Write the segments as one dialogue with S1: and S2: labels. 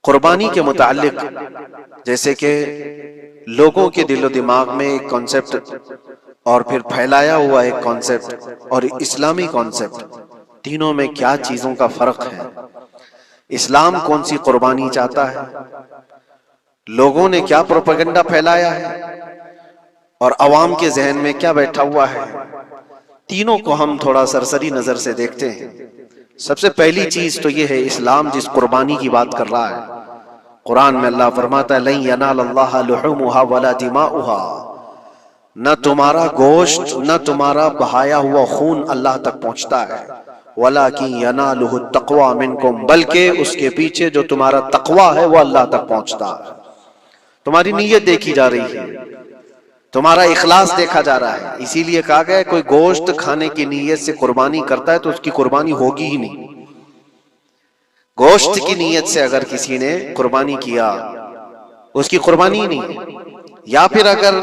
S1: قربانی کے متعلق جیسے کہ لوگوں کے دل و دماغ میں ایک کانسیپٹ اور پھر پھیلایا ہوا ایک کانسیپٹ اور اسلامی کانسیپٹ، تینوں میں کیا چیزوں کا فرق ہے، اسلام کون سی قربانی چاہتا ہے، لوگوں نے کیا پروپیگنڈا پھیلایا ہے اور عوام کے ذہن میں کیا بیٹھا ہوا ہے، تینوں کو ہم تھوڑا سرسری نظر سے دیکھتے ہیں۔ سب سے پہلی چیز تو یہ ہے اسلام جس قربانی کی بات کر رہا ہے، قرآن میں اللہ فرماتا ہے لن ینال اللہ لحومها ولا دماؤها، نہ تمہارا گوشت نہ تمہارا بہایا ہوا خون اللہ تک پہنچتا ہے، ولکن ینالہ التقوی منکم، بلکہ اس کے پیچھے جو تمہارا تقوی ہے وہ اللہ تک پہنچتا ہے۔ تمہاری نیت دیکھی جا رہی ہے، تمہارا اخلاص دیکھا جا رہا ہے، اسی لیے کہا گیا کوئی گوشت کھانے کی نیت سے قربانی کرتا ہے تو اس کی قربانی ہوگی ہی نہیں۔ گوشت کی نیت سے اگر کسی نے قربانی کیا اس کی قربانی ہی نہیں، یا پھر اگر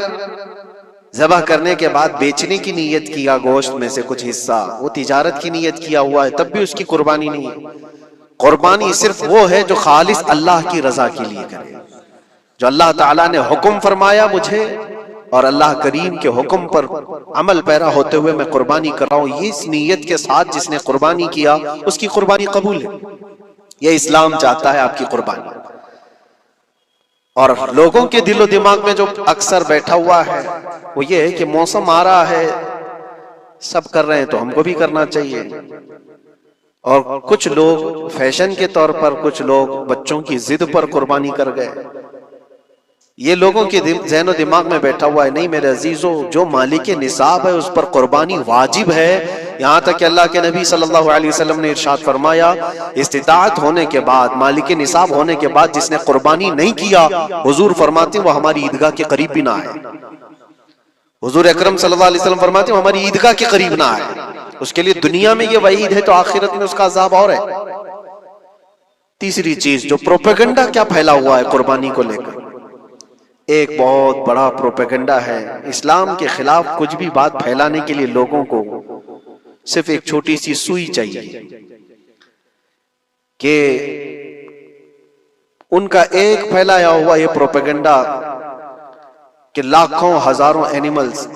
S1: ذبح کرنے کے بعد بیچنے کی نیت کیا گوشت میں سے کچھ حصہ، وہ تجارت کی نیت کیا ہوا ہے تب بھی اس کی قربانی نہیں ہے۔ قربانی صرف وہ ہے جو خالص اللہ کی رضا کے لیے کرے، جو اللہ تعالیٰ نے حکم فرمایا مجھے اور اللہ کریم کے حکم پر عمل پیرا ہوتے ہوئے میں قربانی کر رہا ہوں، یہ اس نیت کے ساتھ جس نے قربانی کیا اس کی قربانی قبول ہے۔ یہ اسلام چاہتا ہے آپ کی قربانی۔ اور لوگوں کے دل و دماغ میں جو اکثر بیٹھا ہوا ہے وہ یہ ہے کہ موسم آ رہا ہے، سب کر رہے ہیں تو ہم کو بھی کرنا چاہیے، اور کچھ لوگ فیشن کے طور پر، کچھ لوگ بچوں کی ضد پر قربانی کر گئے۔ یہ لوگوں کے ذہن و دماغ میں بیٹھا ہوا ہے۔ نہیں میرے عزیزو، جو مالک نصاب ہے اس پر قربانی واجب ہے، یہاں تک کہ اللہ کے نبی صلی اللہ علیہ وسلم نے ارشاد فرمایا استطاعت ہونے کے بعد، مالک نصاب ہونے کے بعد جس نے قربانی نہیں کیا، حضور فرماتے ہیں وہ ہماری عیدگاہ کے قریب بھی نہ آئے۔ حضور اکرم صلی اللہ علیہ وسلم فرماتے ہیں وہ ہماری عیدگاہ کے قریب نہ آئے۔ اس کے لیے دنیا میں یہ وعید ہے تو آخرت میں اس کا عذاب اور ہے۔ تیسری چیز جو پروپیگنڈا کیا پھیلا ہوا ہے قربانی کو لے کر، ایک بہت بڑا پروپیگنڈا ہے۔ اسلام کے خلاف کچھ بھی بات پھیلانے کے لیے لوگوں کو صرف ایک چھوٹی سی سوئی چاہیے کہ ان کا ایک پھیلایا ہوا یہ پروپیگنڈا کہ لاکھوں ہزاروں اینیملز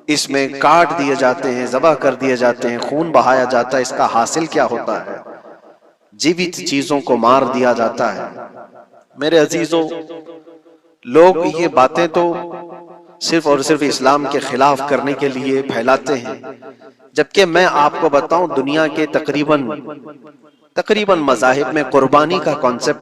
S1: اس میں کاٹ دیے جاتے ہیں، ذبح کر دیے جاتے ہیں، خون بہایا جاتا ہے، اس کا حاصل کیا ہوتا ہے؟ جیوت چیزوں کو مار دیا جاتا ہے۔ میرے عزیزو، لوگ یہ باتیں تو صرف اور صرف اسلام کے خلاف کرنے کے لیے پھیلاتے ہیں، جبکہ میں آپ کو بتاؤں دنیا کے تقریباً مذاہب میں قربانی کا کانسیپٹ